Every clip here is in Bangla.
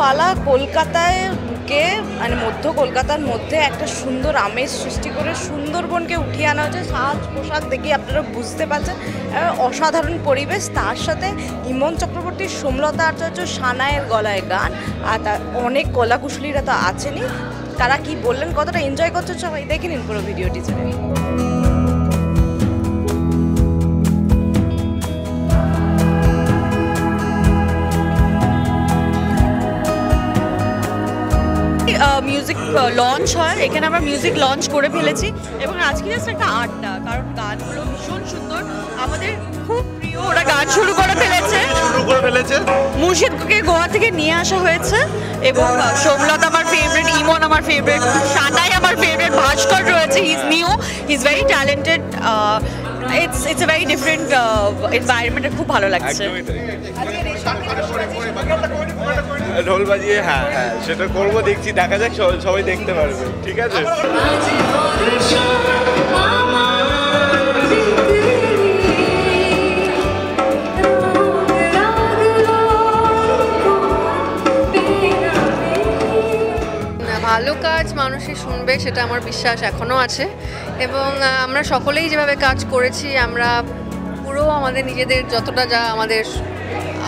পালা কলকাতায় কে মানে মধ্য কলকাতার মধ্যে একটা সুন্দর আমেজ সৃষ্টি করে সুন্দরবনকে উঠিয়ে আনা হচ্ছে। সাজ পোশাক দেখে আপনারা বুঝতে পারছেন অসাধারণ পরিবেশ। তার সাথে ইমন চক্রবর্তী, সোমলতা আচার্য, সানায়ের গলায় গান, আর তার অনেক কলাকুশলীরা তো আছেনই। তারা কি বললেন, কতটা এনজয় করছে সবাই দেখে নিন পুরো ভিডিওটি ছেড়ে। মিউজিক লঞ্চ হয়, এখানে আমরা মিউজিক লঞ্চ করে ফেলেছি এবং আজকে জাস্ট একটা আড্ডা, কারণ গানগুলো ভীষণ সুন্দর, আমাদের খুব প্রিয়। ওরা গান শুরু করে ফেলেছে। মুর্শিদকে গোয়া থেকে নিয়ে আসা হয়েছে এবং সোমলতা আমার ফেভারিট, ইমন আমার ফেভারিট, সানাই আমার ফেভারিট, ভাস্কর রয়েছে, he is new, he is very talented. It's a very different environment, খুব ভালো লাগছে। ঢোল বাজিয়ে হ্যাঁ সেটা করবো, দেখছি, দেখা যাক, সবাই দেখতে পারবে। ঠিক আছে। ভালো কাজ মানুষই শুনবে, সেটা আমার বিশ্বাস এখনও আছে। এবং আমরা সকলেই যেভাবে কাজ করেছি, আমরা পুরো আমাদের নিজেদের যতটা যা আমাদের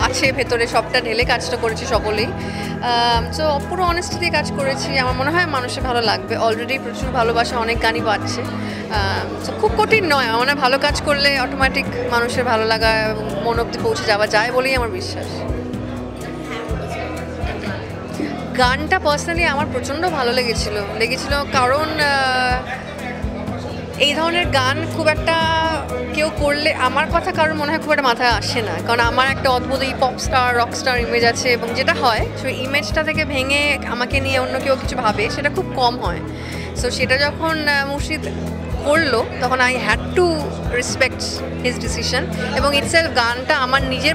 আছে ভেতরে সবটা ঢেলে কাজটা করেছি সকলেই। সো পুরো অনেস্টি দিয়ে কাজ করেছি, আমার মনে হয় মানুষের ভালো লাগবে। অলরেডি প্রচুর ভালোবাসা অনেক গানই পাচ্ছে। সো খুব কঠিন নয়, আমার মনে হয় ভালো কাজ করলে অটোমেটিক মানুষের ভালো লাগা এবং মন অব্দি পৌঁছে যাওয়া যায় বলেই আমার বিশ্বাস। গানটা পার্সোনালি আমার প্রচণ্ড ভালো লেগেছিল কারণ এই ধরনের গান খুব একটা কেউ করলে আমার কথা কারোর মনে হয় খুব একটা মাথায় আসে না, কারণ আমার একটা অদ্ভুত এই pop star rock star image আছে এবং যেটা হয় সেই ইমেজটা থেকে ভেঙে আমাকে নিয়ে অন্য কেউ কিছু ভাবে সেটা খুব কম হয়। সো সেটা যখন মুর্শিদ করলো তখন I had to respect his decision. এবং ইটসেলফ গানটা আমার নিজের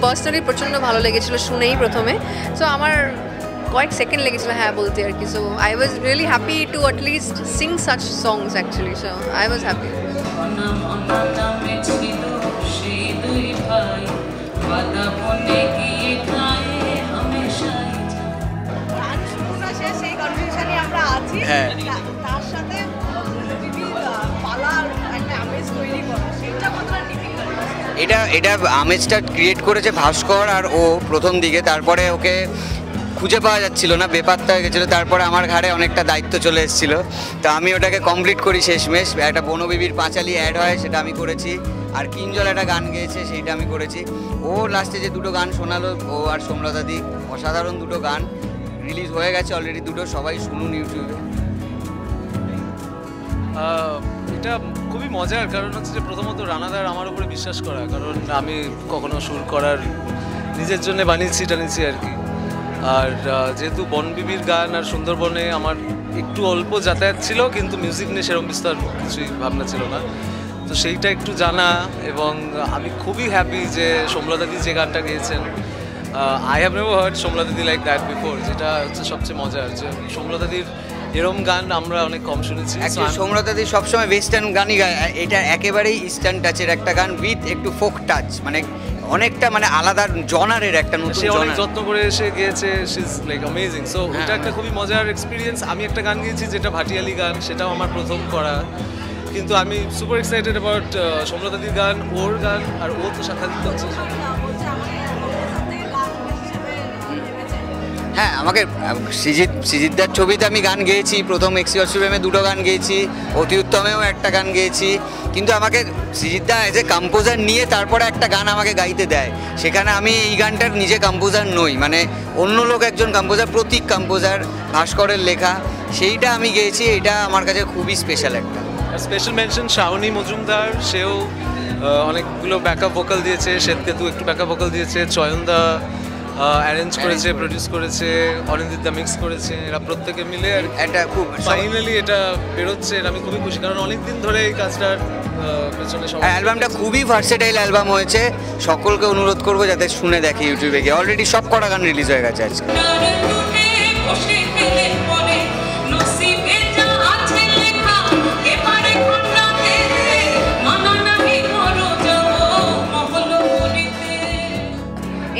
পার্সোনালি প্রচণ্ড ভালো লেগেছিলো শুনেই প্রথমে। সো আমার কয়েক সেকেন্ড লেগেছিল হ্যাঁ বলতে আর কি। So I was really happy to at least Singh such songs actually. So I was happy. এটা আমেজটা ক্রিয়েট করেছে ভাস্কর আর ও প্রথম দিকে, তারপরে ওকে খুঁজে পাওয়া যাচ্ছিল না, বেপাত্তা হয়ে গেছিলো। তারপরে আমার ঘাড়ে অনেকটা দায়িত্ব চলে এসেছিলো, তো আমি ওটাকে কমপ্লিট করি শেষমেশ। একটা বনবিবির পাঁচালি অ্যাড হয়, সেটা আমি করেছি। আর কিঞ্জল একটা গান গেয়েছে, সেইটা আমি করেছি। ও লাস্টে যে দুটো গান শোনালো, ও আর সোমলতা দি, অসাধারণ দুটো গান রিলিজ হয়ে গেছে অলরেডি দুটো, সবাই শুনুন ইউটিউবে। এটা খুবই মজার, কারণ হচ্ছে যে প্রথমত রানাদার আমার উপরে বিশ্বাস করা, কারণ আমি কখনো সুর করার নিজের জন্য বানিয়েছি টানিয়েছি আর কি। আর যেহেতু বনবিবির গান আর সুন্দরবনে আমার একটু অল্প যাতায়াত ছিল, কিন্তু মিউজিক নিয়ে সেরকম বিস্তার কিছুই ভাবনা ছিল না, তো সেইটা একটু জানা। এবং আমি খুবই হ্যাপি যে সোমলতাদি যে গানটা গেয়েছেন, আই হ্যাভ নেভার হার্ড সোমলতাদি লাইক দ্যাট বিফোর, যেটা হচ্ছে সবচেয়ে মজার যে সোমলতাদির এরম গান আমরা অনেক কম শুনেছি। সোমলতাদি সবসময় ওয়েস্টার্ন গানই গায়, এটা একেবারেই ইস্টার্ন টাচের একটা গান উইথ একটু ফোক টাচ, মানে অনেকটা মানে আলাদা জনারের একটা নতুন সে অনেক যত্ন করে এসে গিয়েছে, she is like amazing. So এটা একটা খুবই মজার এক্সপিরিয়েন্স। আমি একটা গান গেয়েছি যেটা ভাটিয়ালি গান, সেটাও আমার প্রথম করা, কিন্তু আমি সুপার এক্সাইটেড অ্যাবাউট সোমলতাদির গান, ওর গান। আর ও তো সাক্ষাৎ হচ্ছে। হ্যাঁ, আমাকে সৃজিতদার ছবিতে আমি গান গেয়েছি, প্রথম এক্সিওসিভেমে দুটো গান গেয়েছি, অতি উত্তমেও একটা গান গেয়েছি, কিন্তু আমাকে সৃজিতদা এজ এ কম্পোজার নিয়ে তারপরে একটা গান আমাকে গাইতে দেয়, সেখানে আমি এই গানটার নিজে কম্পোজার নই, মানে অন্য লোক একজন কম্পোজার, প্রতীক কম্পোজার, ভাস্করের লেখা, সেইটা আমি গেয়েছি। এটা আমার কাছে খুবই স্পেশাল একটা। স্পেশাল মেনশন শাওনি মজুমদার, সেও অনেকগুলো ব্যাকআপ ভোকাল দিয়েছে, শ্বেতকেতু একটু ব্যাকআপ ভোকাল দিয়েছে, চয়নদা অ্যারেঞ্জ করেছে, প্রডিউস করেছে, অনিন্দিতা মিক্স করেছে, এরা প্রত্যেকে মিলে একটা খুব ফাইনালি এটা বেরোচ্ছে। আমি খুবই খুশি, কারণ অনেকদিন ধরে এই কাজটার পেছনে অ্যালবামটা খুবই ভার্সেটাইল অ্যালবাম হয়েছে। সকলকে অনুরোধ করবো যাতে শুনে দেখে ইউটিউবে গিয়ে। অলরেডি সব কটা গান রিলিজ হয়ে গেছে আজকে।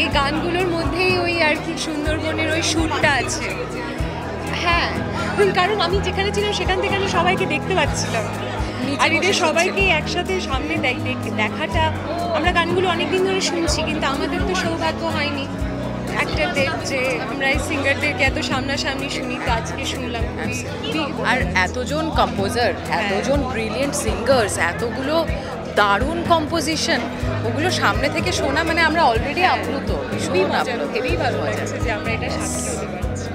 এই গানগুলোর মধ্যেই ওই আর কি সুন্দরবনের ওই সুর লেগেছে। হ্যাঁ, কারণ আমি যেখানে ছিলাম সেখান থেকে আমি সবাইকে দেখতে পাচ্ছিলাম, আর এদের সবাইকে একসাথে সামনে দেখাটা, আমরা গানগুলো অনেকদিন ধরে শুনছি কিন্তু আমাদের তো সৌভাগ্য হয়নি অ্যাক্টরদের যে আমরা এই সিঙ্গারদেরকে এত সামনাসামনি শুনি, তো আজকে শুনলাম। আর এতজন কম্পোজার, এতজন ব্রিলিয়েন্ট সিঙ্গার্স, এতগুলো দারুণ কম্পোজিশন, ওগুলো সামনে থেকে শোনা মানে আমরা অলরেডি আপ্লুত, ভীষণ আপ্লুত, হেবি ভালো লাগছে যে আমরা এটা সাক্ষী হতে পারছি।